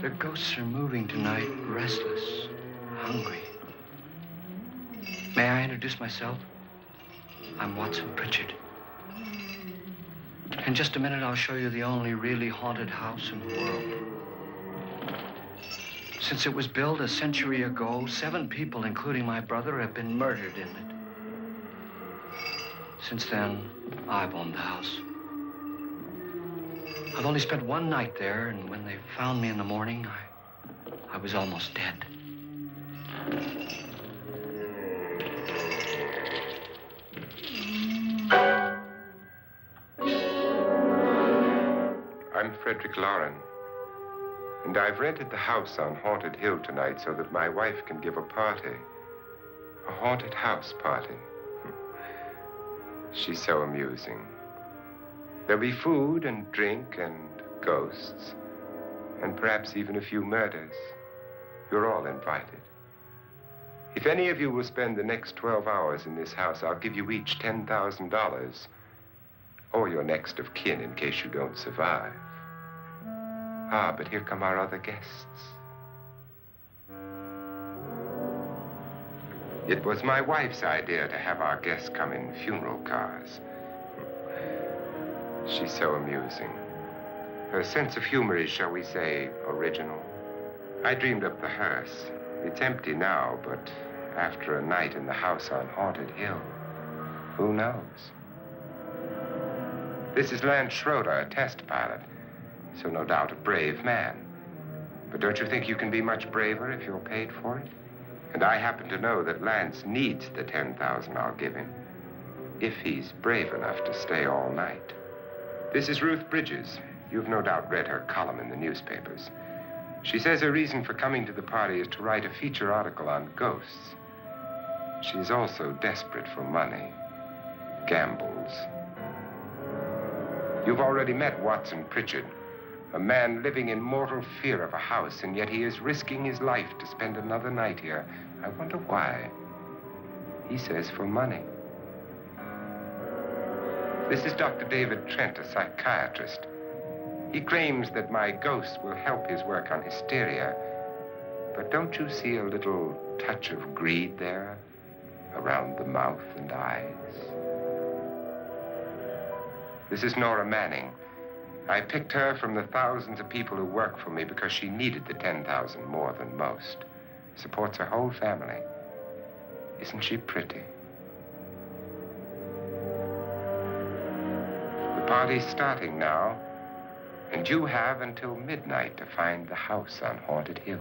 The ghosts are moving tonight, restless, hungry. May I introduce myself? I'm Watson Pritchard. In just a minute, I'll show you the only really haunted house in the world. Since it was built a century ago, 7 people, including my brother, have been murdered in it. Since then, I've owned the house. I've only spent 1 night there, and when they found me in the morning, I was almost dead. I'm Frederick Loren, and I've rented the house on Haunted Hill tonight so that my wife can give a party. A haunted house party. She's so amusing. There'll be food and drink and ghosts, and perhaps even a few murders. You're all invited. If any of you will spend the next 12 hours in this house, I'll give you each $10,000, or your next of kin in case you don't survive. Ah, but here come our other guests. It was my wife's idea to have our guests come in funeral cars. She's so amusing. Her sense of humor is, shall we say, original. I dreamed up the hearse. It's empty now, but after a night in the house on Haunted Hill, who knows? This is Lance Schroeder, a test pilot, so no doubt a brave man. But don't you think you can be much braver if you're paid for it? And I happen to know that Lance needs the $10,000 I'll give him, if he's brave enough to stay all night. This is Ruth Bridges. You've no doubt read her column in the newspapers. She says her reason for coming to the party is to write a feature article on ghosts. She's also desperate for money, gambles. You've already met Watson Pritchard, a man living in mortal fear of a house, and yet he is risking his life to spend another night here. I wonder why. He says for money. This is Dr. David Trent, a psychiatrist. He claims that my ghost will help his work on hysteria. But don't you see a little touch of greed there, around the mouth and eyes? This is Nora Manning. I picked her from the thousands of people who work for me because she needed the $10,000 more than most. Supports her whole family. Isn't she pretty? The party's starting now, and you have until midnight to find the house on Haunted Hill.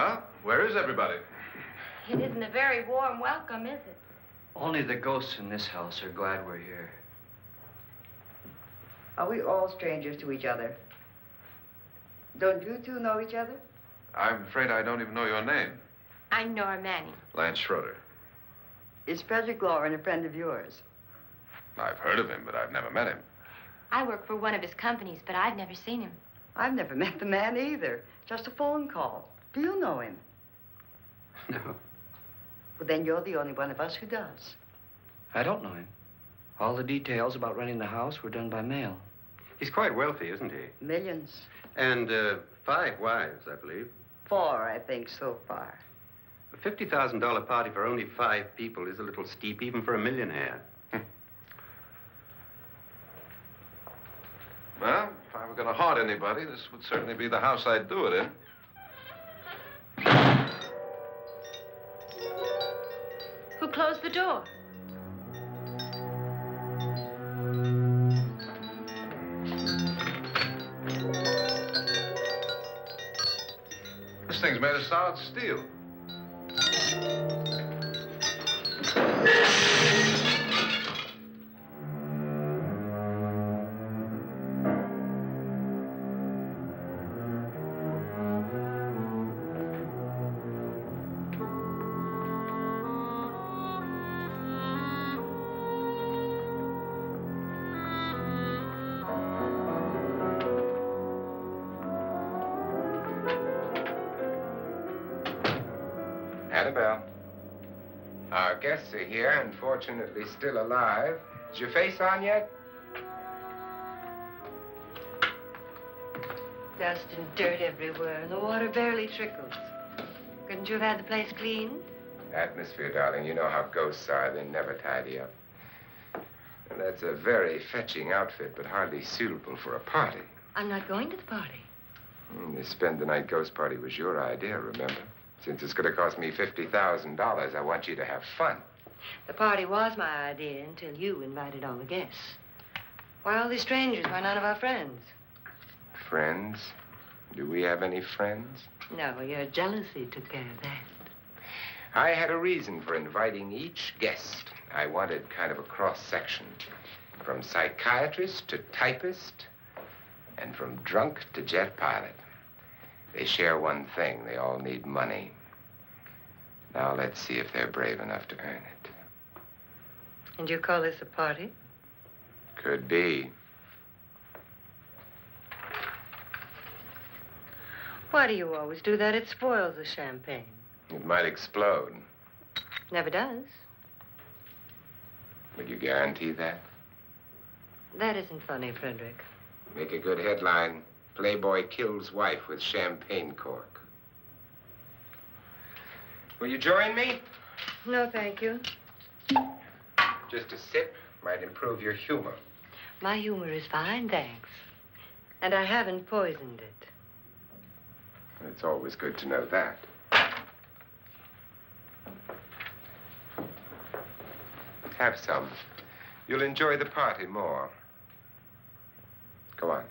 Well, where is everybody? It isn't a very warm welcome, is it? Only the ghosts in this house are glad we're here. Are we all strangers to each other? Don't you two know each other? I'm afraid I don't even know your name. I'm Nora Manning. Lance Schroeder. Is Frederick Loren a friend of yours? I've heard of him, but I've never met him. I work for one of his companies, but I've never seen him. I've never met the man either. Just a phone call. Do you know him? No, Well, then you're the only one of us who does. I don't know him. All the details about renting the house were done by mail. He's quite wealthy, isn't he? Millions. And 5 wives, I believe. 4, I think, so far. A $50,000 party for only 5 people is a little steep, even for a millionaire. Well, if I were going to haunt anybody, this would certainly be the house I'd do it in. Who closed the door? This thing's made of solid steel. Annabelle. Our guests are here, unfortunately still alive. Is your face on yet? Dust and dirt everywhere, and the water barely trickles. Couldn't you have had the place cleaned? Atmosphere, darling. You know how ghosts are. They never tidy up. And that's a very fetching outfit, but hardly suitable for a party. I'm not going to the party. The spend-the-night ghost party was your idea, remember? Since it's going to cost me $50,000, I want you to have fun. The party was my idea until you invited all the guests. Why all these strangers? Why none of our friends? Friends? Do we have any friends? No, your jealousy took care of that. I had a reason for inviting each guest. I wanted kind of a cross-section. From psychiatrist to typist, and from drunk to jet pilot. They share one thing. They all need money. Now let's see if they're brave enough to earn it. And you call this a party? Could be. Why do you always do that? It spoils the champagne. It might explode. Never does. Will you guarantee that? That isn't funny, Frederick. Make a good headline. Playboy kills wife with champagne cork. Will you join me? No, thank you. Just a sip might improve your humor. My humor is fine, thanks. And I haven't poisoned it. It's always good to know that. Have some. You'll enjoy the party more. Go on.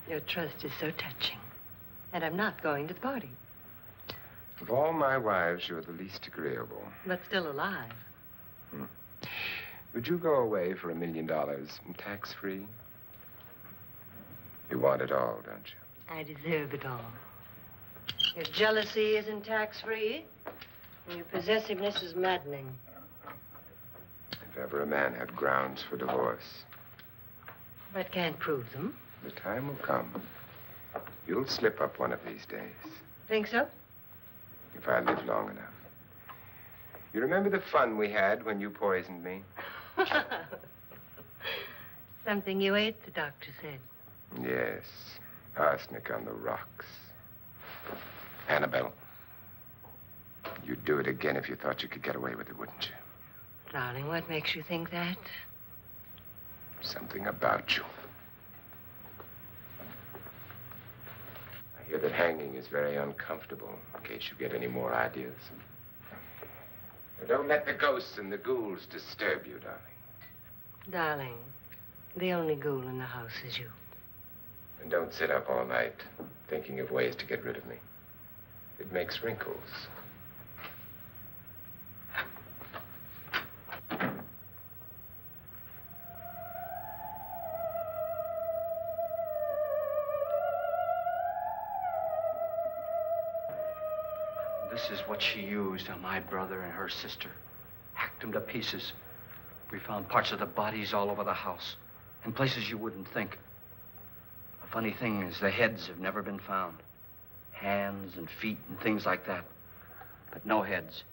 Your trust is so touching. And I'm not going to the party. Of all my wives, you're the least agreeable. But still alive. Would you go away for $1 million tax-free? You want it all, don't you? I deserve it all. Your jealousy isn't tax-free, and your possessiveness is maddening. If ever a man had grounds for divorce. But can't prove them. The time will come. You'll slip up one of these days. Think so? If I live long enough. You remember the fun we had when you poisoned me? Something you ate, the doctor said. Yes. Arsenic on the rocks. Annabelle, you'd do it again if you thought you could get away with it, wouldn't you? Darling, what makes you think that? Something about you. I hear that hanging is very uncomfortable, in case you get any more ideas. Now, don't let the ghosts and the ghouls disturb you, darling. Darling, The only ghoul in the house is you. And don't sit up all night thinking of ways to get rid of me. It makes wrinkles. This is what she used on my brother and her sister. Hacked them to pieces. We found parts of the bodies all over the house, in places you wouldn't think. The funny thing is the heads have never been found. Hands and feet and things like that. But no heads.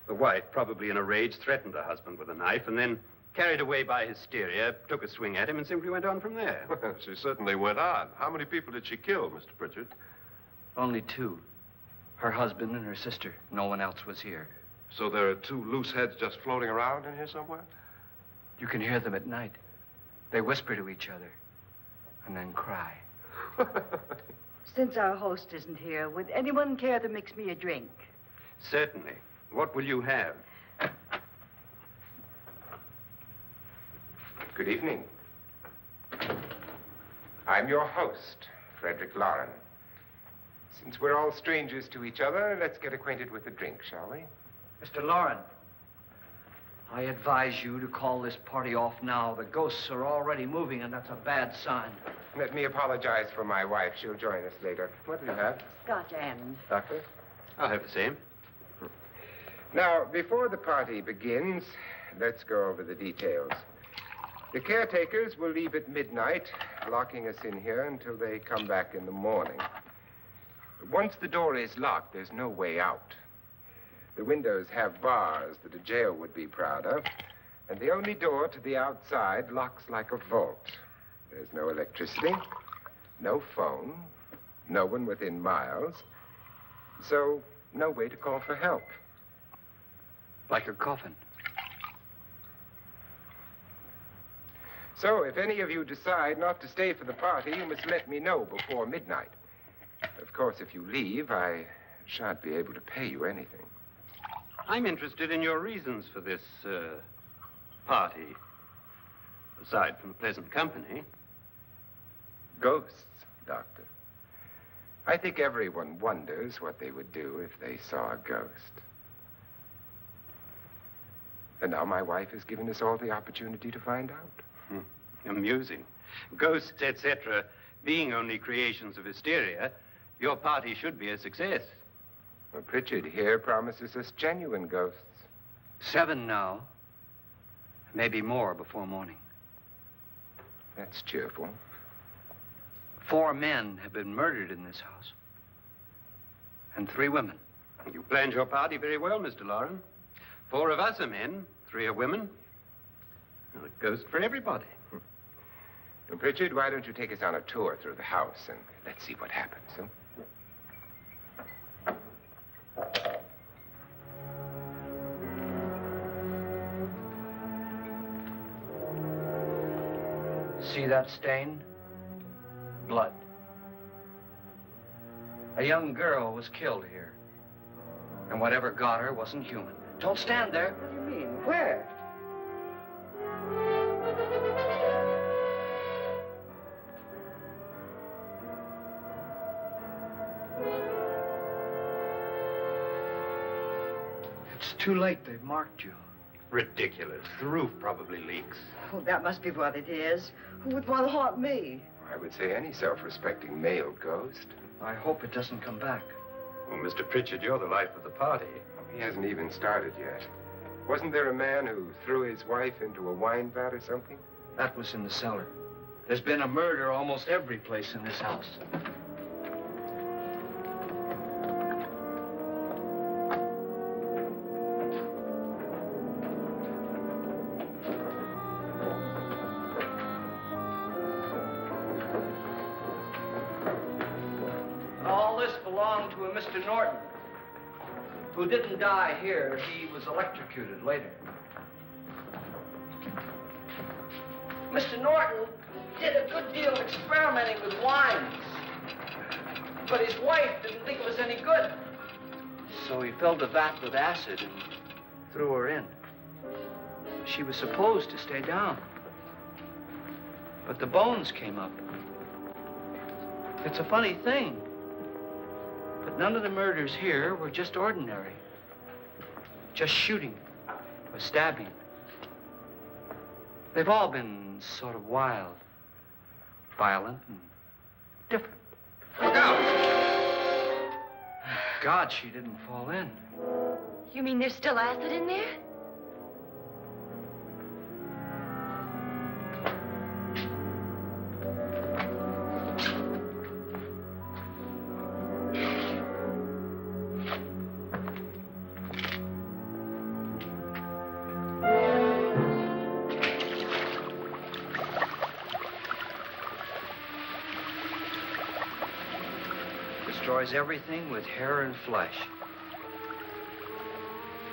The wife, probably in a rage, threatened the husband with a knife and then, carried away by hysteria, took a swing at him and simply went on from there. Well, she certainly went on. How many people did she kill, Mr. Pritchard? Only two. Her husband and her sister. No one else was here. So there are two loose heads just floating around in here somewhere? You can hear them at night. They whisper to each other and then cry. Since our host isn't here, would anyone care to mix me a drink? Certainly. What will you have? Good evening. I'm your host, Frederick Loren. Since we're all strangers to each other, let's get acquainted with a drink, shall we? Mr. Loren, I advise you to call this party off now. The ghosts are already moving, and that's a bad sign. Let me apologize for my wife. She'll join us later. What do you have? Scotch and. Doctor? I'll have the same. Now, before the party begins, let's go over the details. The caretakers will leave at midnight, locking us in here until they come back in the morning. Once the door is locked, there's no way out. The windows have bars that a jail would be proud of, and the only door to the outside locks like a vault. There's no electricity, no phone, no one within miles, so no way to call for help. Like a coffin. So if any of you decide not to stay for the party, you must let me know before midnight. Of course, if you leave, I shan't be able to pay you anything. I'm interested in your reasons for this, party. Aside from pleasant company. Ghosts, Doctor. I think everyone wonders what they would do if they saw a ghost. And now my wife has given us all the opportunity to find out. Amusing. Ghosts, etc., being only creations of hysteria, your party should be a success. Well, Pritchard here promises us genuine ghosts. 7 now. Maybe more before morning. That's cheerful. 4 men have been murdered in this house. And 3 women. You planned your party very well, Mr. Loren. 4 of us are men, 3 are women. Well, a ghost for everybody. Well, Pritchard, why don't you take us on a tour through the house and let's see what happens, huh? See that stain? Blood. A young girl was killed here. And whatever got her wasn't human. Don't stand there. What do you mean? Where? It's too late. They've marked you. Ridiculous. The roof probably leaks. Oh, that must be what it is. Who would want to haunt me? I would say any self-respecting male ghost. I hope it doesn't come back. Well, Mr. Pritchard, you're the life of the party. He hasn't even started yet. Wasn't there a man who threw his wife into a wine vat or something? That was in the cellar. There's been a murder almost every place in this house. All this belonged to a Mr. Norton, who didn't die here. He was electrocuted later. Mr. Norton did a good deal of experimenting with wines, but his wife didn't think it was any good. So he filled the vat with acid and threw her in. She was supposed to stay down. But the bones came up. It's a funny thing. But none of the murders here were just ordinary. Just shooting or stabbing. They've all been sort of wild, violent, and different. Look out! God, she didn't fall in. You mean there's still acid in there? Destroys everything with hair and flesh.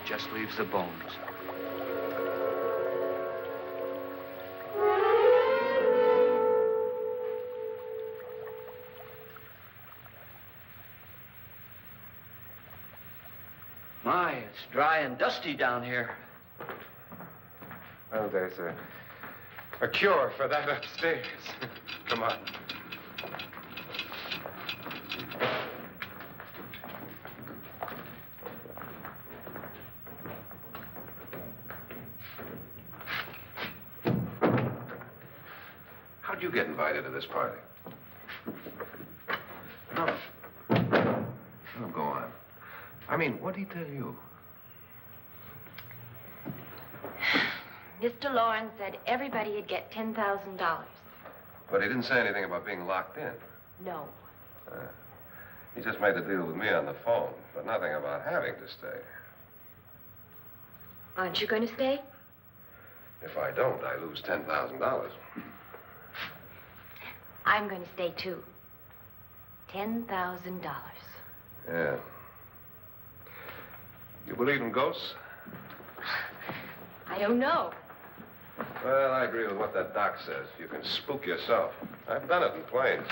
Just leaves the bones. My, it's dry and dusty down here. Well, there's a cure for that upstairs. Come on. How'd you get invited to this party? No. No, go on. I mean, what'd he tell you? Mr. Loren said everybody'd get $10,000. But he didn't say anything about being locked in. No. He just made a deal with me on the phone, but nothing about having to stay. Aren't you going to stay? If I don't, I lose $10,000. I'm going to stay, too. $10,000. Yeah. You believe in ghosts? I don't know. Well, I agree with what that doc says. You can spook yourself. I've done it in planes.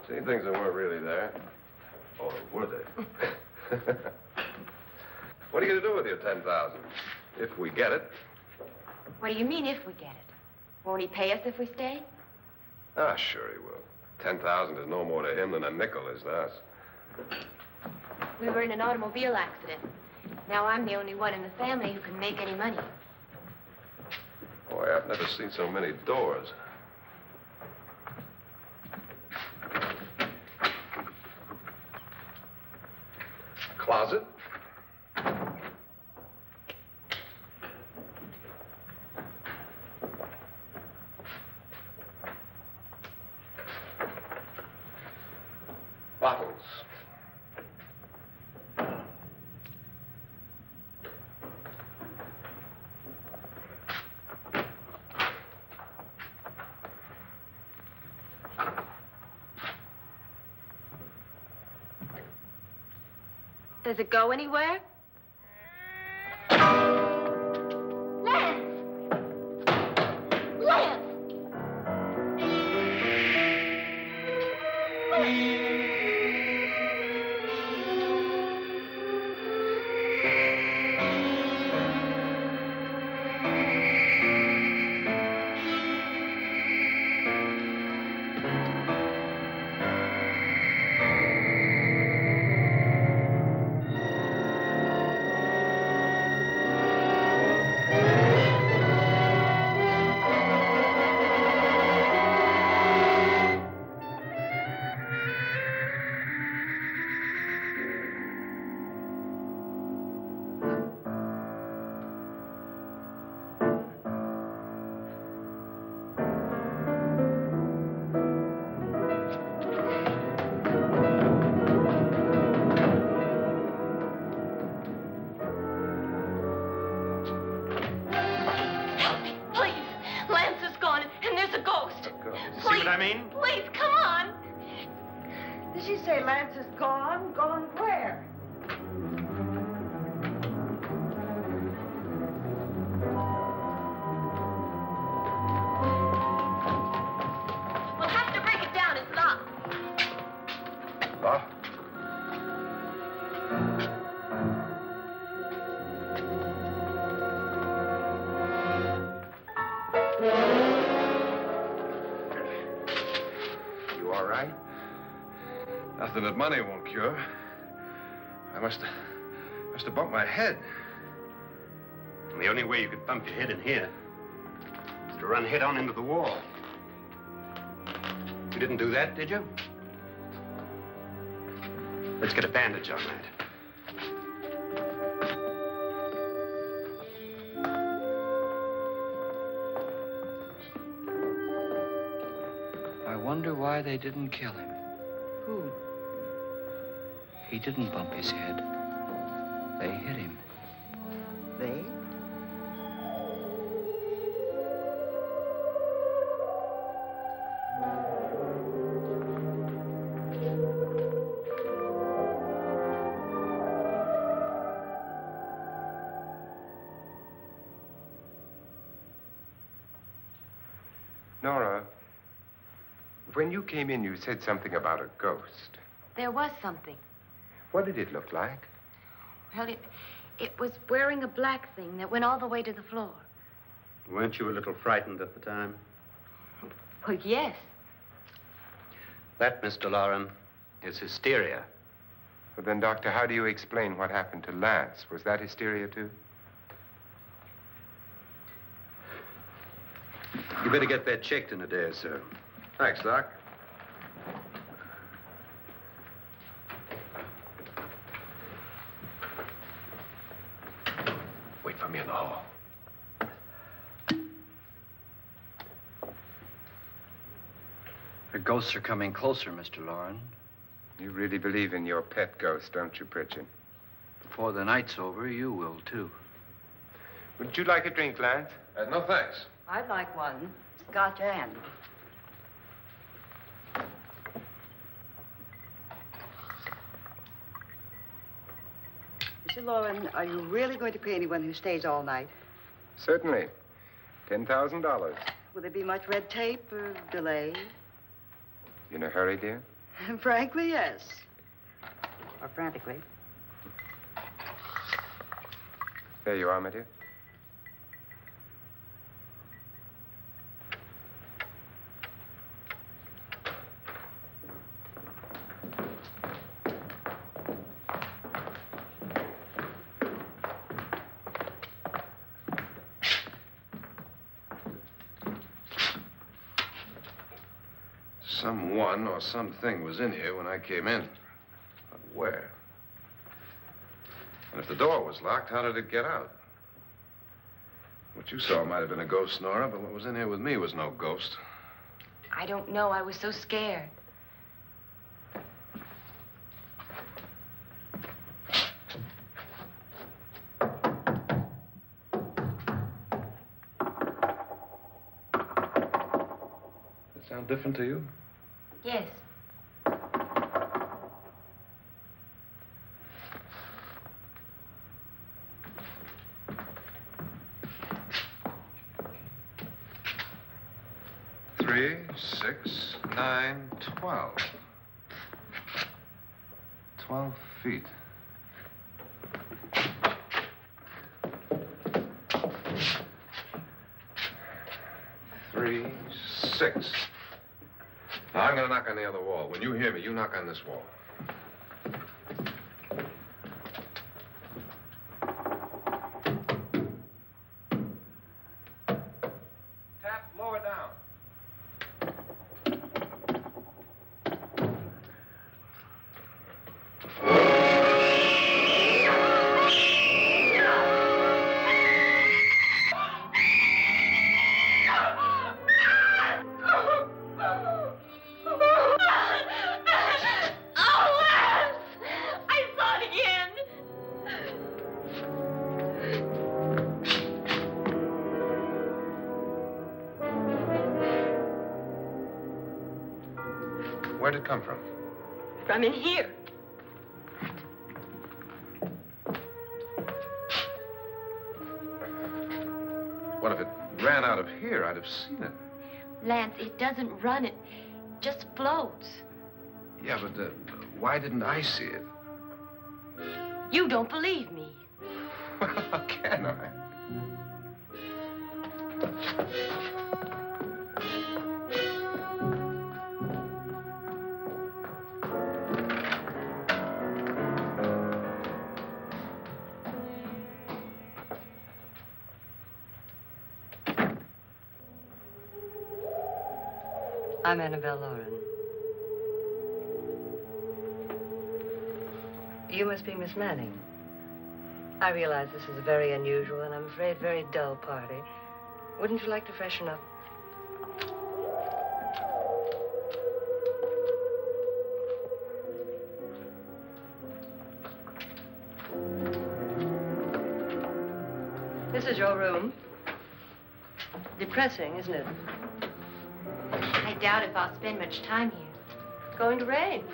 Seen things that weren't really there. Or were they? What are you going to do with your $10,000? If we get it. What do you mean, if we get it? Won't he pay us if we stay? Ah, sure he will. 10,000 is no more to him than a nickel is to us. We were in an automobile accident. Now I'm the only one in the family who can make any money. Boy, I've never seen so many doors. Closet? Bottles. Does it go anywhere? Lance! Lance! Please, come on. Did she say Lance is gone? Gone where? We'll have to break it down. It's locked. Locked? right? Nothing that money won't cure. I must have bumped my head. And the only way you could bump your head in here is to run head on into the wall. You didn't do that, did you? Let's get a bandage on that. I wonder why they didn't kill him. Who? He didn't bump his head. They hit him. They? Nora, when you came in, you said something about a ghost. There was something. What did it look like? Well, it was wearing a black thing that went all the way to the floor. Weren't you a little frightened at the time? Well, yes. That, Mr. Loren, is hysteria. Well, then, Doctor, how do you explain what happened to Lance? Was that hysteria, too? You better get that checked in a day or so. Thanks, Doc. Wait for me in the hall. The ghosts are coming closer, Mr. Loren. You really believe in your pet ghost, don't you, Pritchard? Before the night's over, you will, too. Would you like a drink, Lance? No, thanks. I'd like one. Scotch and. Mr. Loren, are you really going to pay anyone who stays all night? Certainly. $10,000. Will there be much red tape or delay? In a hurry, dear? Frankly, yes. Or frantically. There you are, my dear. Someone or something was in here when I came in. But where? And if the door was locked, how did it get out? What you saw might have been a ghost, Nora, but what was in here with me was no ghost. I don't know. I was so scared. Does it sound different to you? Yes. Three, 6, 9, 12. 12 feet. Three, 6. Now, I'm going to knock on the other wall. When you hear me, you knock on this wall. Tap lower down. Where'd it come from? From in here. What if it ran out of here? I'd have seen it. Lance, it doesn't run. It just floats. Yeah, but why didn't I see it? You don't believe me. Well, how can I? I'm Annabelle Loren. You must be Miss Manning. I realize this is a very unusual and I'm afraid very dull party. Wouldn't you like to freshen up? This is your room. Depressing, isn't it? I doubt if I'll spend much time here. It's going to rain.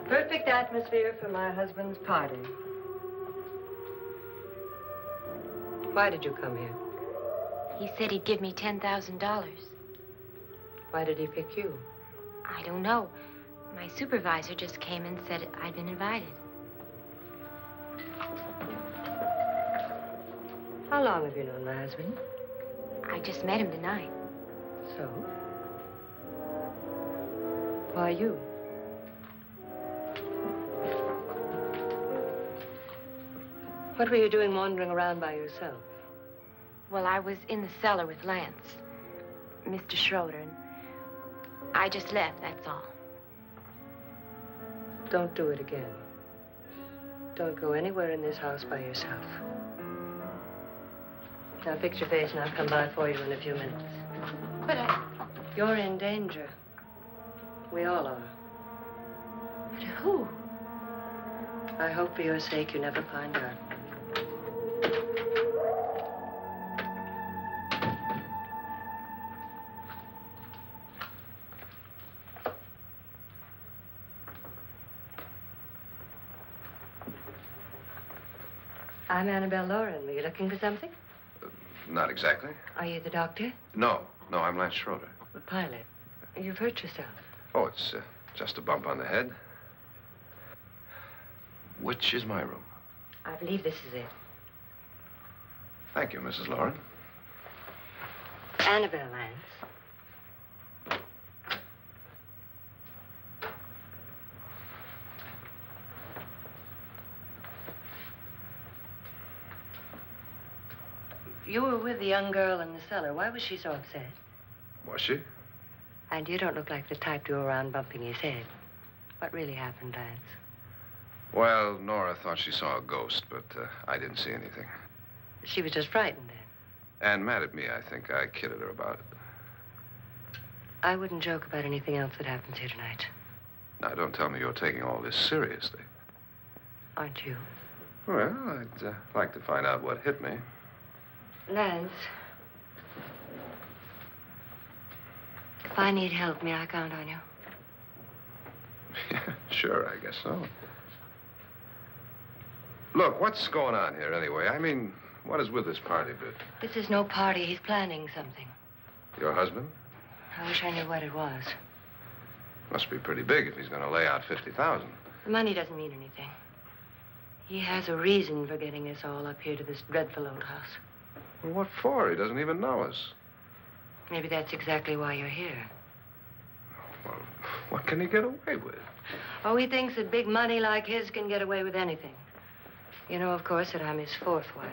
Perfect atmosphere for my husband's party. Why did you come here? He said he'd give me $10,000. Why did he pick you? I don't know. My supervisor just came and said I'd been invited. How long have you known my husband? I just met him tonight. So? Why you? What were you doing wandering around by yourself? Well, I was in the cellar with Lance, Mr. Schroeder, and I just left, that's all. Don't do it again. Don't go anywhere in this house by yourself. Now fix your face and I'll come by for you in a few minutes. But You're in danger. We all are. But who? I hope for your sake you never find out. I'm Annabelle Loren. Were you looking for something? Not exactly. Are you the doctor? No, I'm Lance Schroeder. The pilot. You've hurt yourself. Oh, it's just a bump on the head. Which is my room? I believe this is it. Thank you, Mrs. Loren. Annabelle, Lance. You were with the young girl in the cellar. Why was she so upset? Was she? And you don't look like the type to go around bumping his head. What really happened, Lance? Well, Nora thought she saw a ghost, but I didn't see anything. She was just frightened then. And mad at me, I think. I kidded her about it. I wouldn't joke about anything else that happens here tonight. Now, don't tell me you're taking all this seriously. Aren't you? Well, I'd like to find out what hit me. Lance. If I need help, may I count on you? Yeah, sure, I guess so. Look, what's going on here anyway? I mean, what is with this party bit? This is no party. He's planning something. Your husband? I wish I knew what it was. Must be pretty big if he's going to lay out 50,000. The money doesn't mean anything. He has a reason for getting us all up here to this dreadful old house. Well, what for? He doesn't even know us. Maybe that's exactly why you're here. Well, what can he get away with? Oh, he thinks that big money like his can get away with anything. You know, of course, that I'm his fourth wife.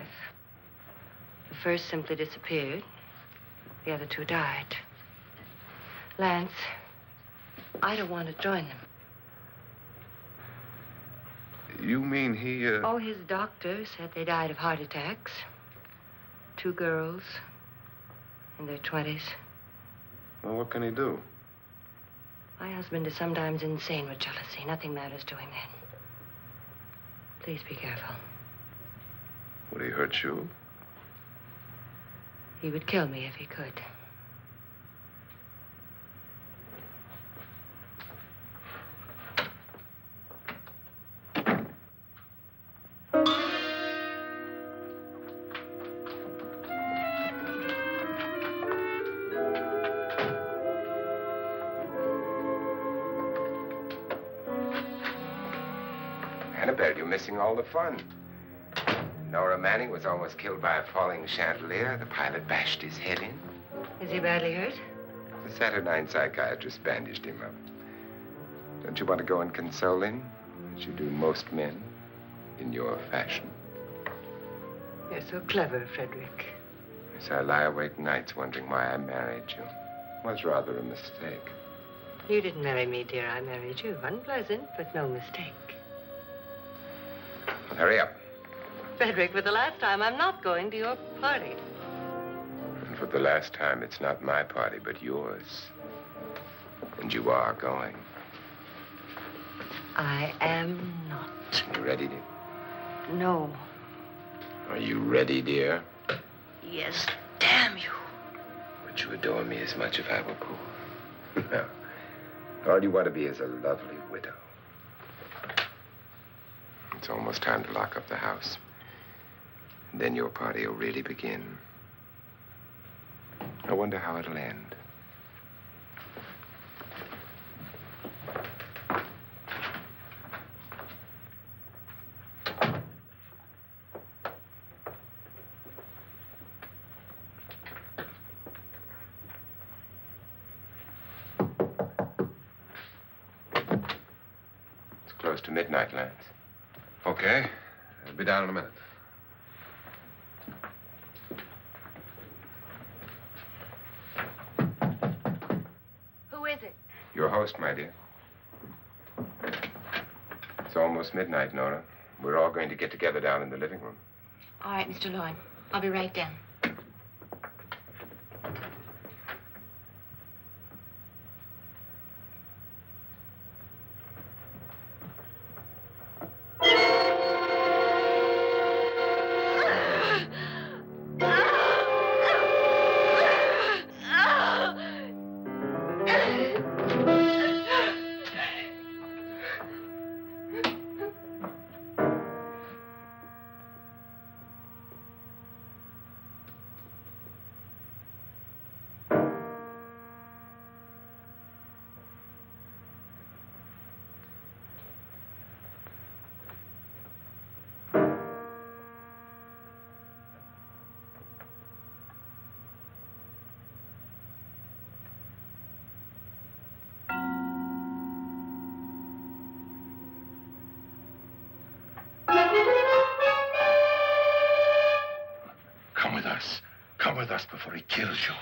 The first simply disappeared. The other two died. Lance, I don't want to join them. You mean he, Oh, his doctor said they died of heart attacks. 2 girls in their 20s. Well, what can he do? My husband is sometimes insane with jealousy. Nothing matters to him then. Please be careful. Would he hurt you? He would kill me if he could. Annabelle, you're missing all the fun. Nora Manning was almost killed by a falling chandelier. The pilot bashed his head in. Is he badly hurt? The Saturnine psychiatrist bandaged him up. Don't you want to go and console him, as you do most men, in your fashion? You're so clever, Frederick. Yes, I lie awake nights wondering why I married you. was rather a mistake. You didn't marry me, dear. I married you. Unpleasant, but no mistake. Well, hurry up. Frederick, for the last time, I'm not going to your party. And for the last time, it's not my party, but yours. And you are going. I am not. You ready, dear? No. Are you ready, dear? Yes, damn you. Would you adore me as much if I were poor? No. All you want to be is a lovely widow. It's almost time to lock up the house. And then your party will really begin. I wonder how it'll end. Close to midnight, Lance. Okay. I'll be down in a minute. Who is it? Your host, my dear. It's almost midnight, Nora. We're all going to get together down in the living room. All right, Mr. Loren. I'll be right down. Come with us before he kills you.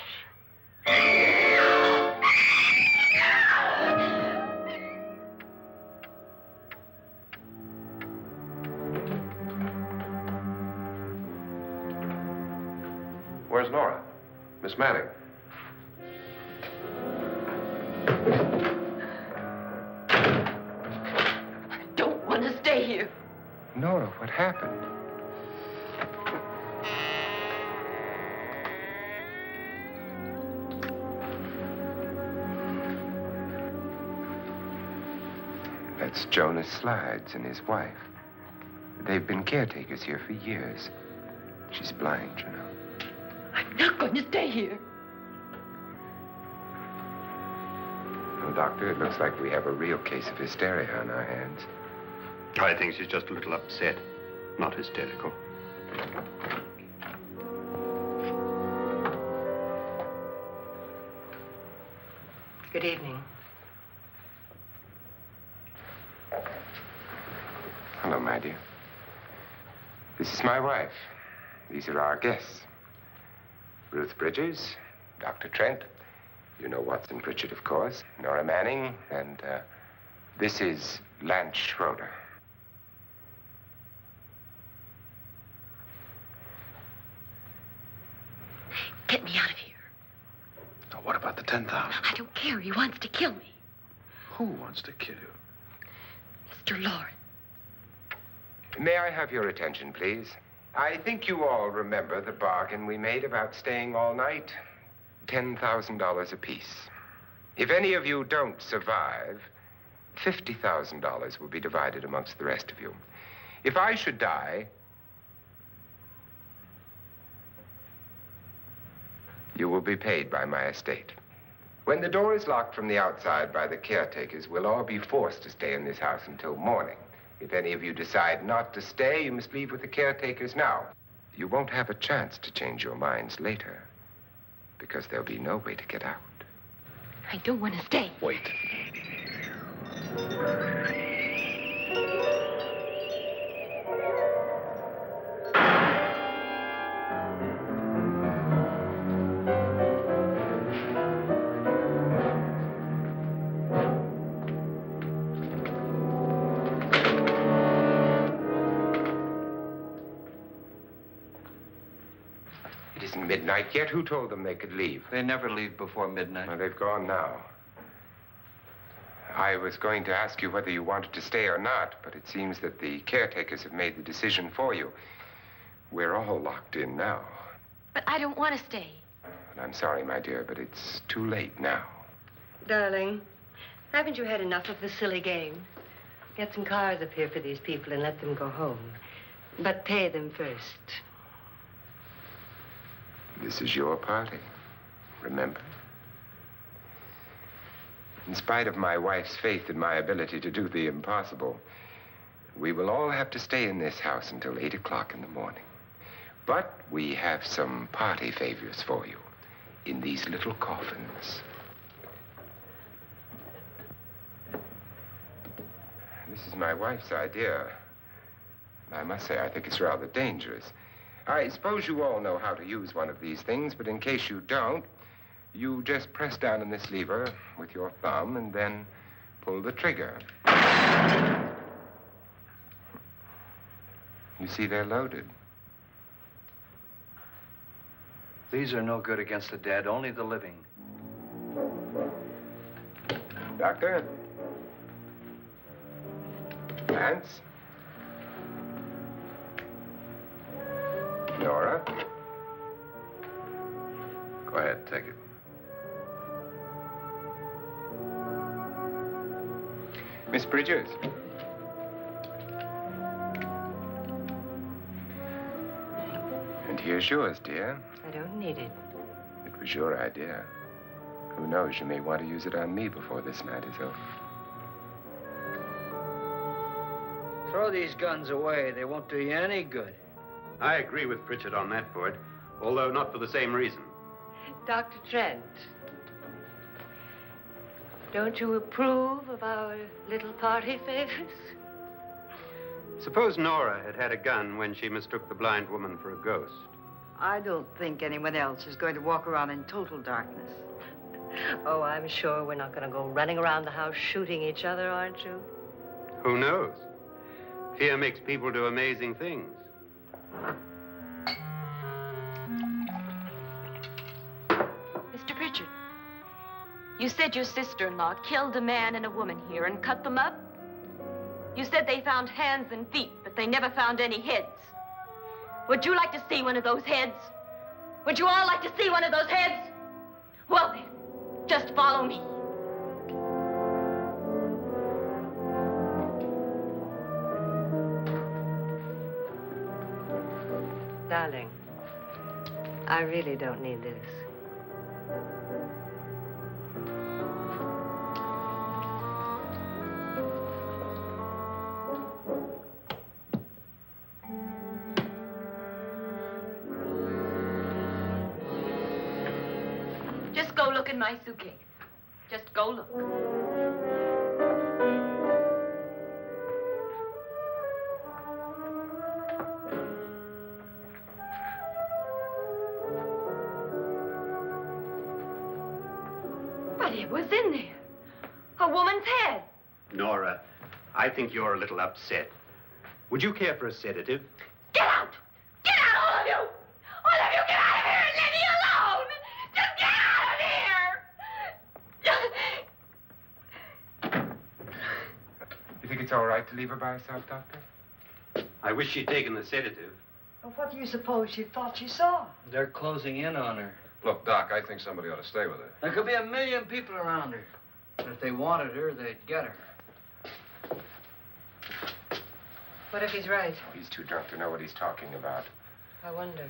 Where's Nora? Miss Manning. I don't want to stay here. Nora, what happened? That's Jonas Slides and his wife. They've been caretakers here for years. She's blind, you know. I'm not going to stay here. Well, Doctor, it looks like we have a real case of hysteria on our hands. I think she's just a little upset, not hysterical. Good evening. Hello, my dear. This is my wife. These are our guests. Ruth Bridges, Dr. Trent. You know Watson Pritchard, of course. Nora Manning, and this is Lance Schroeder. Get me out of here. Now, what about the 10,000? I don't care. He wants to kill me. Who wants to kill you? Mr. Loren. May I have your attention, please? I think you all remember the bargain we made about staying all night. $10,000 apiece. If any of you don't survive, $50,000 will be divided amongst the rest of you. If I should die, you will be paid by my estate. When the door is locked from the outside by the caretakers, we'll all be forced to stay in this house until morning. If any of you decide not to stay, you must leave with the caretakers now. You won't have a chance to change your minds later, because there'll be no way to get out. I don't want to stay. Wait. midnight yet? Who told them they could leave? They never leave before midnight. Well, they've gone now. I was going to ask you whether you wanted to stay or not, but it seems that the caretakers have made the decision for you. We're all locked in now. But I don't want to stay. And I'm sorry, my dear, but it's too late now. Darling, haven't you had enough of the silly game? Get some cars up here for these people and let them go home. But pay them first. This is your party, remember? In spite of my wife's faith in my ability to do the impossible, we will all have to stay in this house until 8 o'clock in the morning. But we have some party favors for you in these little coffins. This is my wife's idea. I must say, I think it's rather dangerous. I suppose you all know how to use one of these things, but in case you don't, you just press down on this lever with your thumb and then pull the trigger. You see, they're loaded. These are no good against the dead, only the living. Doctor? Lance? Nora? Go ahead, take it. Miss Bridges? And here's yours, dear. I don't need it. It was your idea. Who knows, you may want to use it on me before this night is over. Throw these guns away. They won't do you any good. I agree with Pritchard on that point, although not for the same reason. Dr. Trent, don't you approve of our little party favors? Suppose Nora had had a gun when she mistook the blind woman for a ghost. I don't think anyone else is going to walk around in total darkness. Oh, I'm sure we're not going to go running around the house shooting each other, aren't you? Who knows? Fear makes people do amazing things. Mr. Pritchard, you said your sister-in-law killed a man and a woman here and cut them up? You said they found hands and feet, but they never found any heads. Would you like to see one of those heads? Would you all like to see one of those heads? Well, then, just follow me. Darling, I really don't need this. Just go look in my suitcase. Just go look. But it was in there. A woman's head. Nora, I think you're a little upset. Would you care for a sedative? Get out! Get out, all of you! All of you, get out of here and leave me alone! Just get out of here! You think it's all right to leave her by herself, Doctor? I wish she'd taken the sedative. Well, what do you suppose she thought she saw? They're closing in on her. Look, Doc, I think somebody ought to stay with her. There could be 1 million people around her. And if they wanted her, they'd get her. What if he's right? He's too drunk to know what he's talking about. I wonder.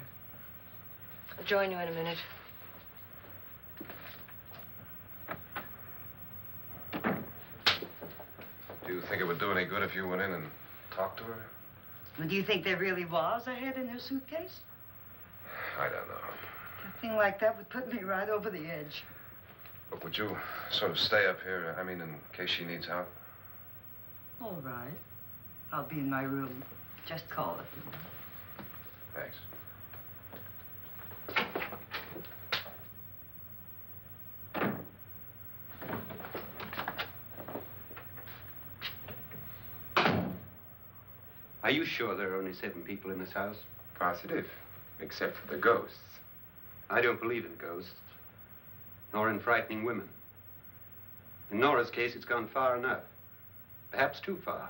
I'll join you in a minute. Do you think it would do any good if you went in and talked to her? Well, do you think there really was a head in her suitcase? I don't know. A thing like that would put me right over the edge. Look, would you sort of stay up here, I mean, in case she needs help? All right. I'll be in my room. Just call it. Thanks. Are you sure there are only 7 people in this house? Positive, except for the ghosts. I don't believe in ghosts, nor in frightening women. In Nora's case, it's gone far enough. Perhaps too far.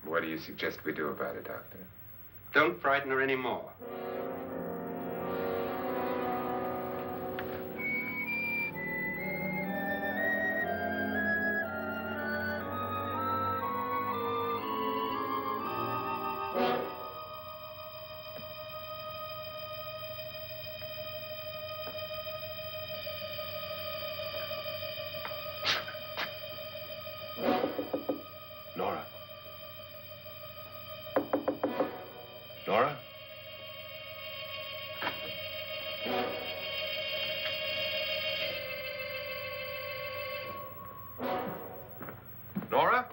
What do you suggest we do about it, Doctor? Don't frighten her anymore. Nora? Nora? Nora?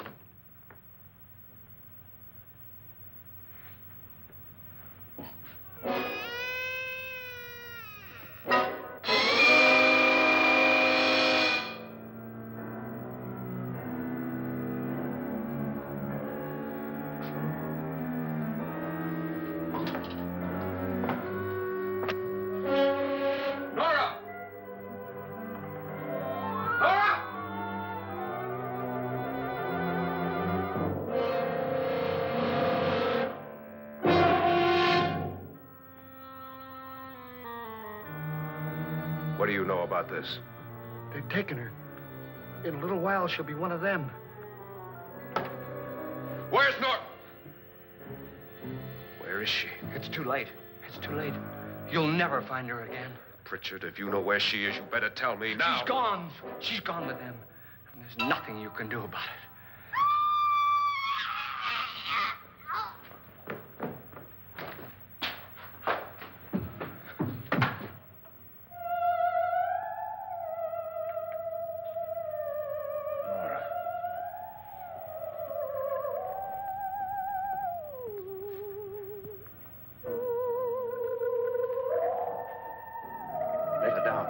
Nora! Nora! What do you know about this? They've taken her. In a little while, she'll be one of them. Where's Nora? Where is she? It's too late. It's too late. You'll never find her again. Pritchard, if you know where she is, you better tell me now. She's gone. She's gone with them. And there's nothing you can do about it. Nora. Let her down.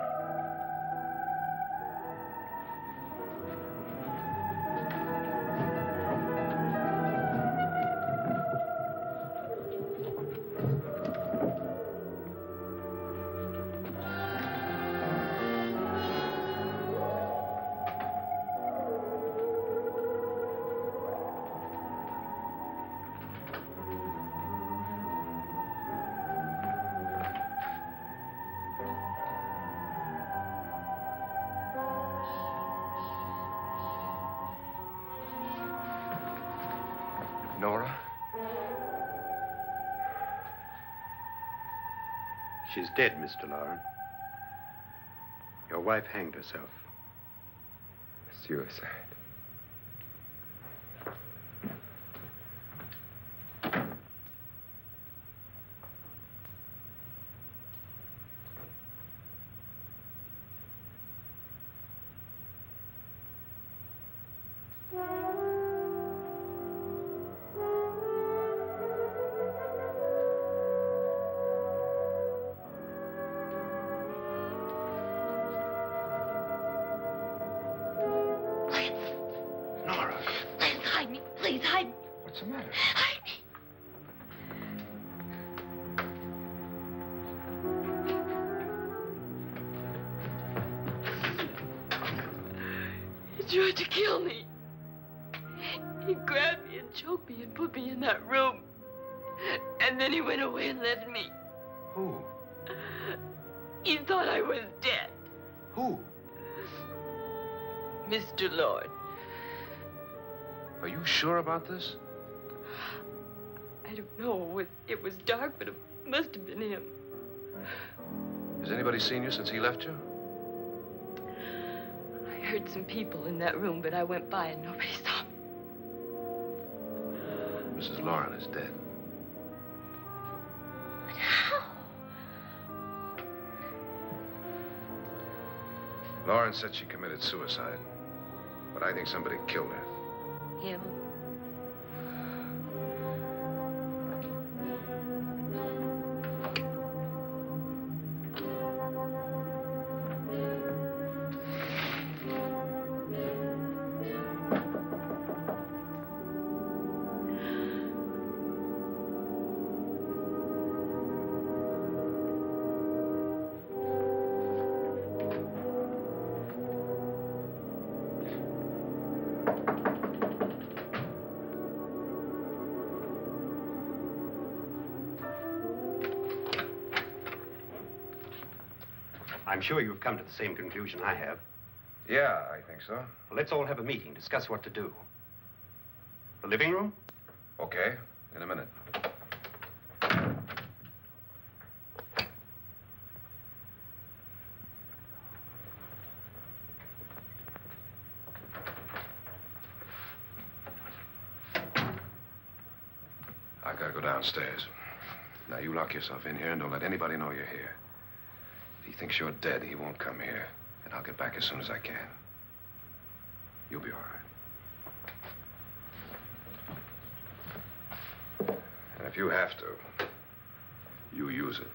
Nora? She's dead, Mr. Loren. Your wife hanged herself. Suicide. Nora, Please hide me. Please hide me. what's the matter? Hide me. He tried to kill me. He grabbed me and choked me and put me in that room. And then he went away and left me. Who? He thought I was dead. Who? Mr. Lord. Are you sure about this? I don't know. It was dark, but it must have been him. Has anybody seen you since he left you? I heard some people in that room, but I went by and nobody saw me. Mrs. Loren is dead. But how? Loren said she committed suicide, but I think somebody killed her. Him? I'm sure you've come to the same conclusion I have. Yeah, I think so. Well, let's all have a meeting, discuss what to do. The living room? Okay, in a minute. I gotta go downstairs. Now, you lock yourself in here and don't let anybody know you're here. If he thinks you're dead, he won't come here. And I'll get back as soon as I can. You'll be all right. And if you have to, you use it.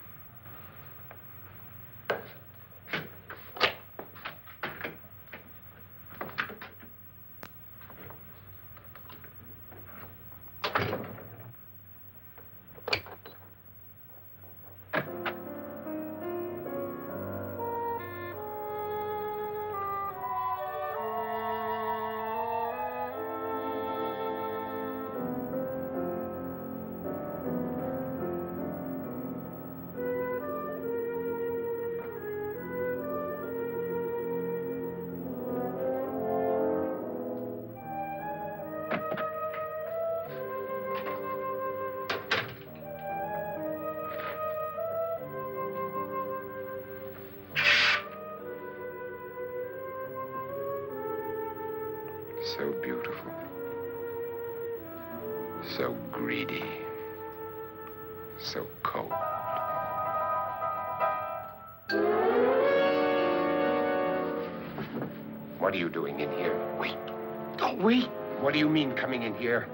So beautiful. So greedy. So cold. What are you doing in here? Wait. Don't wait. What do you mean coming in here?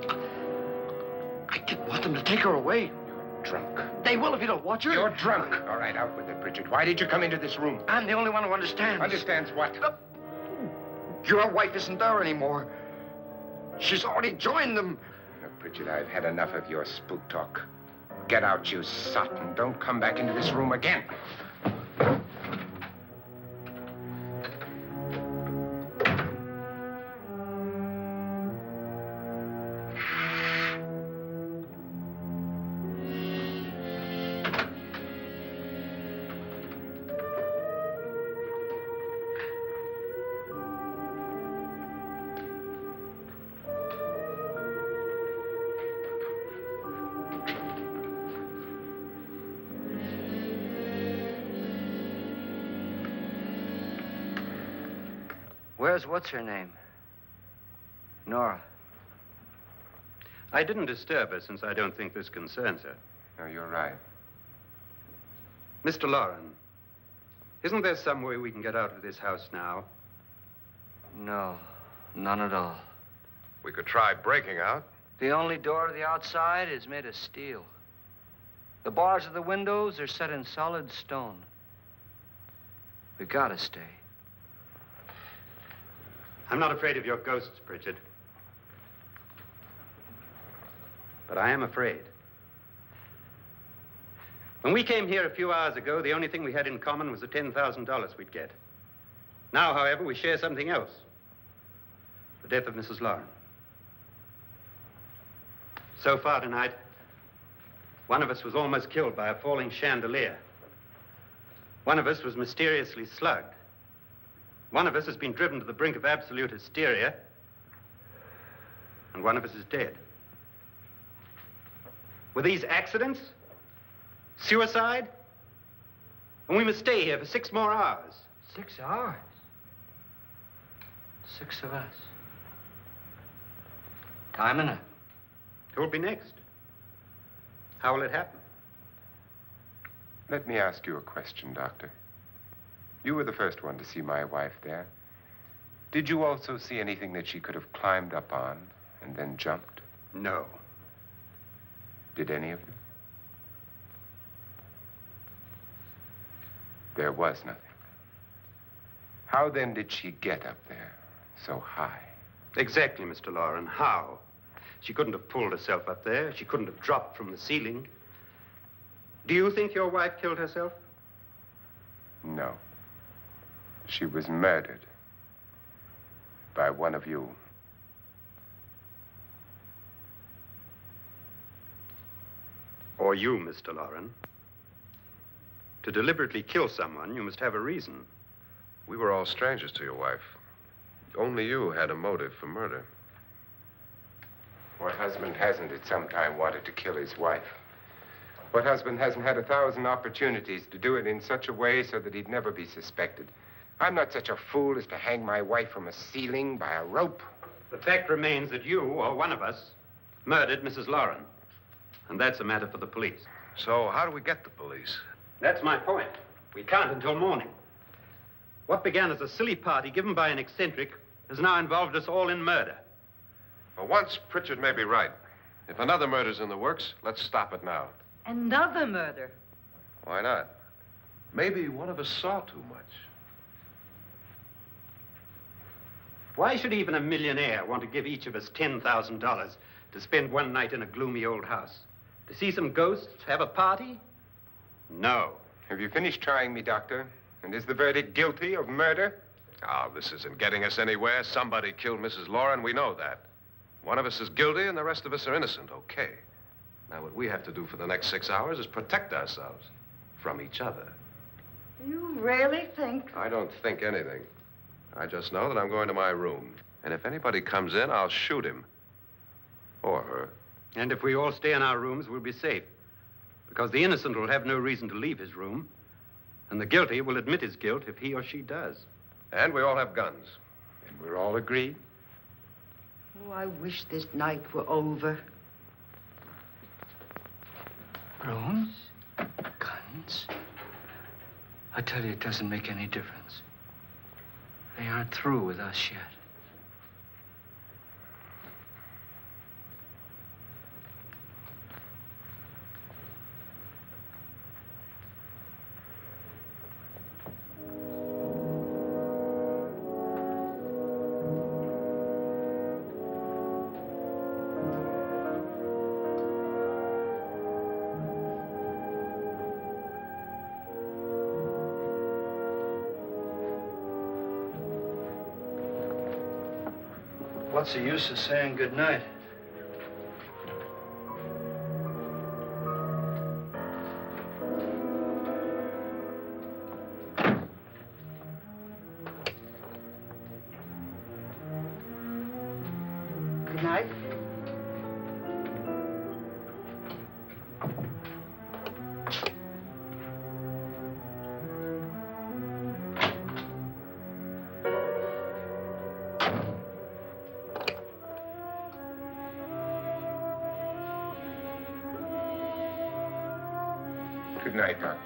I didn't want them to take her away. You're drunk. They will if you don't watch her. You're drunk. All right, out with it, Pritchard. Why did you come into this room? I'm the only one who understands. Understands what? Your wife isn't there anymore. She's already joined them. Look, Pritchard, I've had enough of your spook talk. Get out, you sot, and don't come back into this room again. Where's what's-her-name? Nora. I didn't disturb her since I don't think this concerns her. No, you're right. Mr. Loren, isn't there some way we can get out of this house now? No, none at all. We could try breaking out. The only door to the outside is made of steel. The bars of the windows are set in solid stone. We gotta stay. I'm not afraid of your ghosts, Pritchard. But I am afraid. When we came here a few hours ago, the only thing we had in common was the $10,000 we'd get. Now, however, we share something else. The death of Mrs. Loren. So far tonight, one of us was almost killed by a falling chandelier. One of us was mysteriously slugged. One of us has been driven to the brink of absolute hysteria, and one of us is dead. Were these accidents? Suicide? And we must stay here for 6 more hours. 6 hours? 6 of us. Time enough. Who'll be next? How will it happen? Let me ask you a question, Doctor. You were the first one to see my wife there. Did you also see anything that she could have climbed up on and then jumped? No. Did any of you? There was nothing. How then did she get up there so high? Exactly, Mr. Loren. How? She couldn't have pulled herself up there. She couldn't have dropped from the ceiling. Do you think your wife killed herself? No. She was murdered by one of you. Or you, Mr. Loren. To deliberately kill someone, you must have a reason. We were all strangers to your wife. Only you had a motive for murder. What husband hasn't at some time wanted to kill his wife? What husband hasn't had 1,000 opportunities to do it in such a way so that he'd never be suspected? I'm not such a fool as to hang my wife from a ceiling by a rope. The fact remains that you, or one of us, murdered Mrs. Loren. And that's a matter for the police. So how do we get the police? That's my point. We can't until morning. What began as a silly party given by an eccentric has now involved us all in murder. For once, Pritchard may be right. If another murder's in the works, let's stop it now. Another murder? Why not? Maybe one of us saw too much. Why should even a millionaire want to give each of us $10,000 to spend one night in a gloomy old house? To see some ghosts, have a party? No. Have you finished trying me, Doctor? And is the verdict guilty of murder? Oh, this isn't getting us anywhere. Somebody killed Mrs. Loren. We know that. One of us is guilty and the rest of us are innocent. Okay. Now, what we have to do for the next 6 hours is protect ourselves from each other. You really think? I don't think anything. I just know that I'm going to my room. And if anybody comes in, I'll shoot him. Or her. And if we all stay in our rooms, we'll be safe. Because the innocent will have no reason to leave his room. And the guilty will admit his guilt if he or she does. And we all have guns. And we're all agreed? Oh, I wish this night were over. Rooms? Guns? I tell you, it doesn't make any difference. They aren't through with us yet. What's the use of saying goodnight? Good night. Good night, Doctor.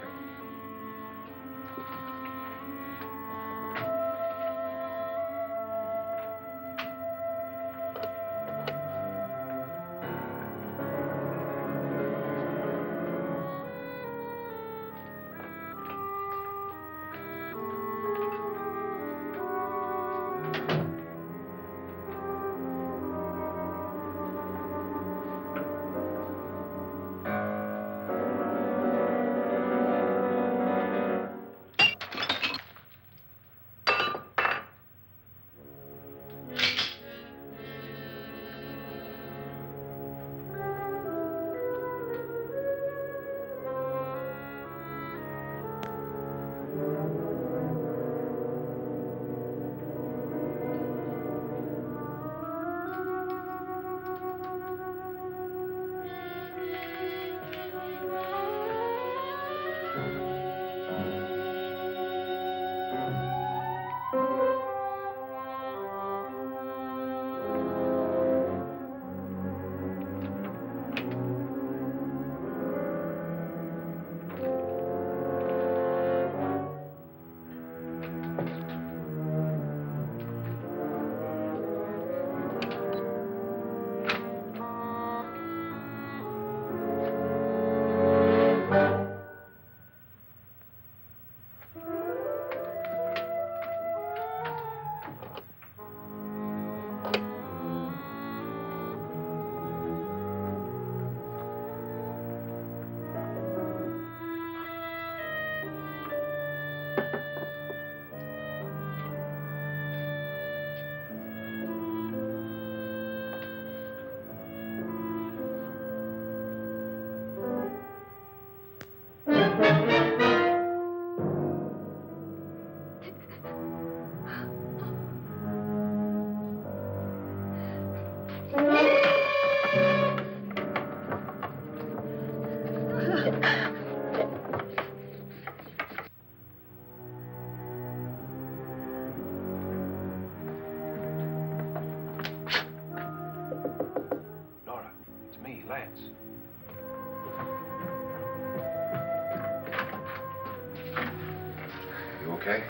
okay?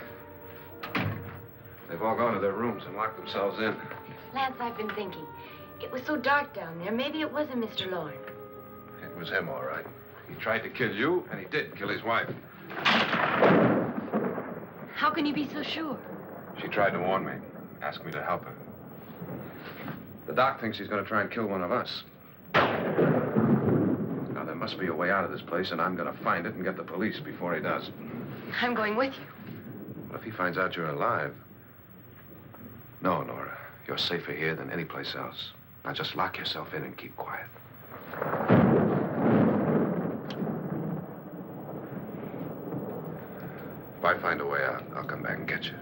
They've all gone to their rooms and locked themselves in. Lance, I've been thinking. It was so dark down there. Maybe it wasn't Mr. Loren. It was him, all right. He tried to kill you, and he did kill his wife. How can you be so sure? She tried to warn me, asked me to help her. The doc thinks he's going to try and kill one of us. Now, there must be a way out of this place, and I'm going to find it and get the police before he does. I'm going with you. What if he finds out you're alive? No, Nora. You're safer here than any place else. Now, just lock yourself in and keep quiet. If I find a way out, I'll come back and get you.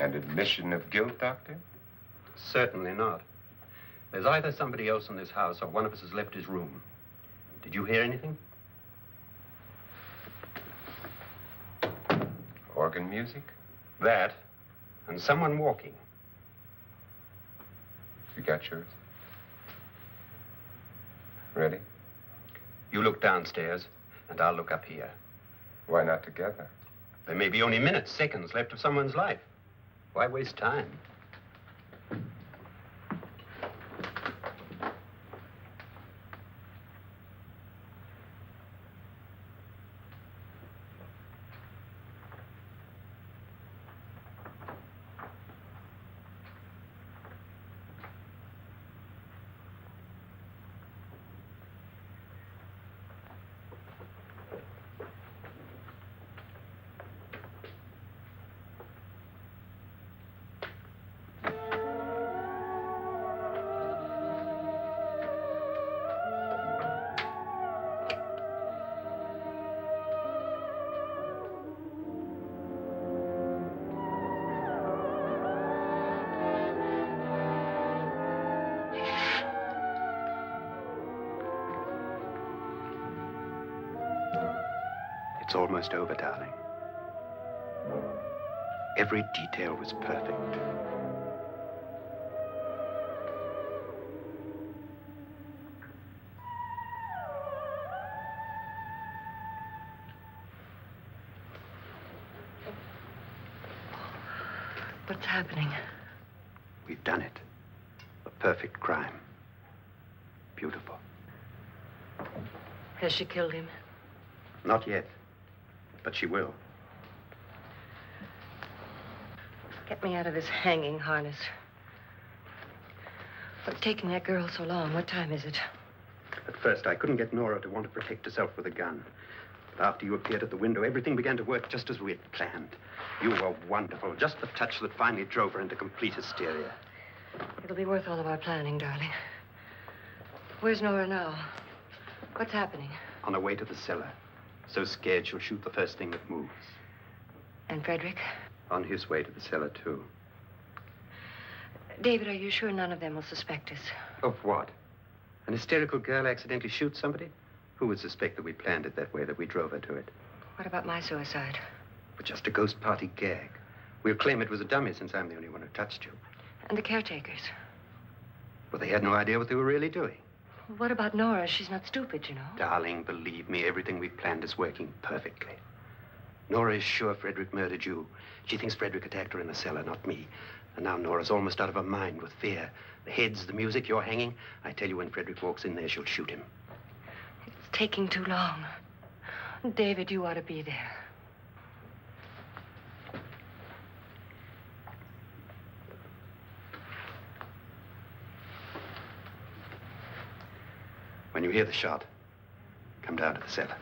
And admission of guilt, Doctor? Certainly not. There's either somebody else in this house or one of us has left his room. Did you hear anything? Organ music? That, and someone walking. You got yours? Ready? You look downstairs, and I'll look up here. Why not together? There may be only minutes, seconds left of someone's life. Why waste time? It's almost over, darling. Every detail was perfect. What's happening? We've done it. A perfect crime. Beautiful. Has she killed him? Not yet, but she will. Get me out of this hanging harness. What's taking that girl so long? What time is it? At first, I couldn't get Nora to want to protect herself with a gun. But after you appeared at the window, everything began to work just as we had planned. You were wonderful. Just the touch that finally drove her into complete hysteria. It'll be worth all of our planning, darling. Where's Nora now? What's happening? On her way to the cellar. So scared she'll shoot the first thing that moves. And Frederick? On his way to the cellar, too. David, are you sure none of them will suspect us? Of what? An hysterical girl accidentally shoots somebody? Who would suspect that we planned it that way, that we drove her to it? What about my suicide? But just a ghost party gag. We'll claim it was a dummy since I'm the only one who touched you. And the caretakers? Well, they had no idea what they were really doing. What about Nora? She's not stupid, you know. Darling, believe me, everything we planned is working perfectly. Nora is sure Frederick murdered you. She thinks Frederick attacked her in the cellar, not me. And now Nora's almost out of her mind with fear. The heads, the music, you're hanging. I tell you, when Frederick walks in there, she'll shoot him. It's taking too long. David, you ought to be there. When you hear the shot, come down to the cellar.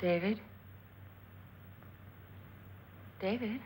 David? David?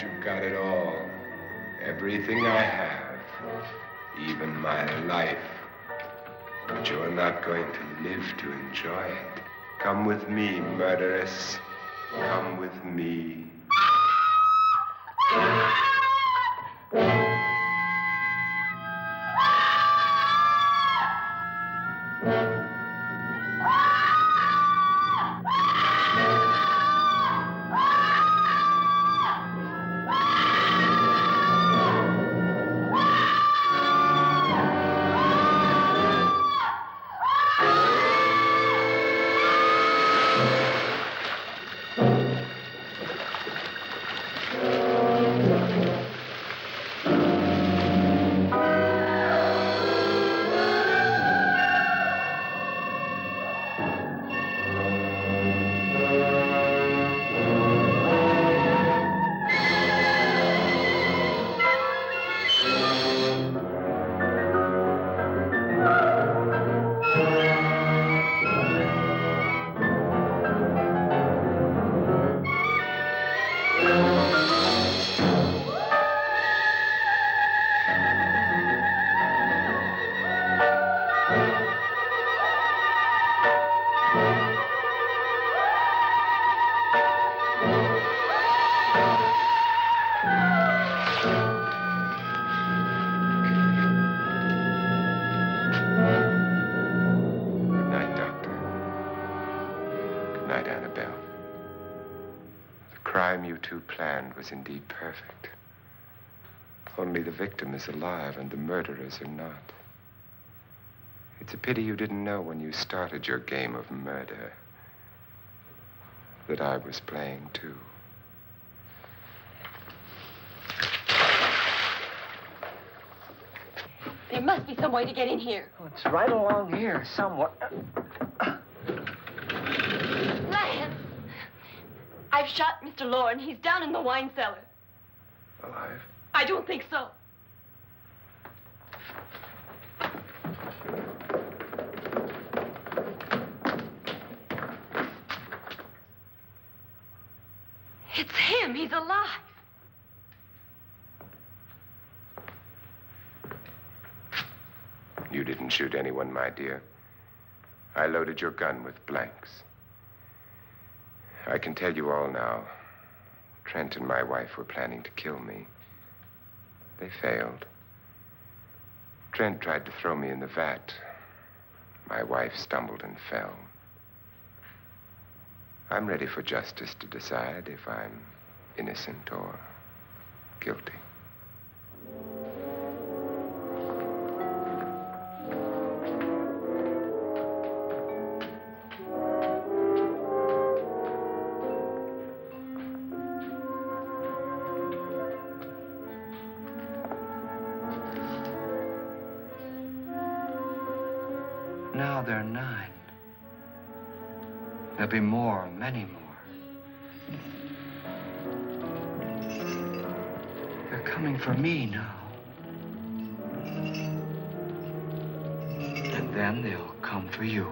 You've got it all. Everything I have. Even my life. But you're not going to live to enjoy it. Come with me, murderess. Come with me. Annabelle. The crime you two planned was indeed perfect. Only the victim is alive and the murderers are not. It's a pity you didn't know when you started your game of murder that I was playing too. There must be some way to get in here. Oh, it's right along here somewhere. Lance! I've shot Mr. Loren. He's down in the wine cellar. Alive? I don't think so. It's him. He's alive. You didn't shoot anyone, my dear. I loaded your gun with blanks. I can tell you all now. Trent and my wife were planning to kill me. They failed. Trent tried to throw me in the vat. My wife stumbled and fell. I'm ready for justice to decide if I'm innocent or guilty. Now there are 9. There'll be more, many more. They're coming for me now. And then they'll come for you.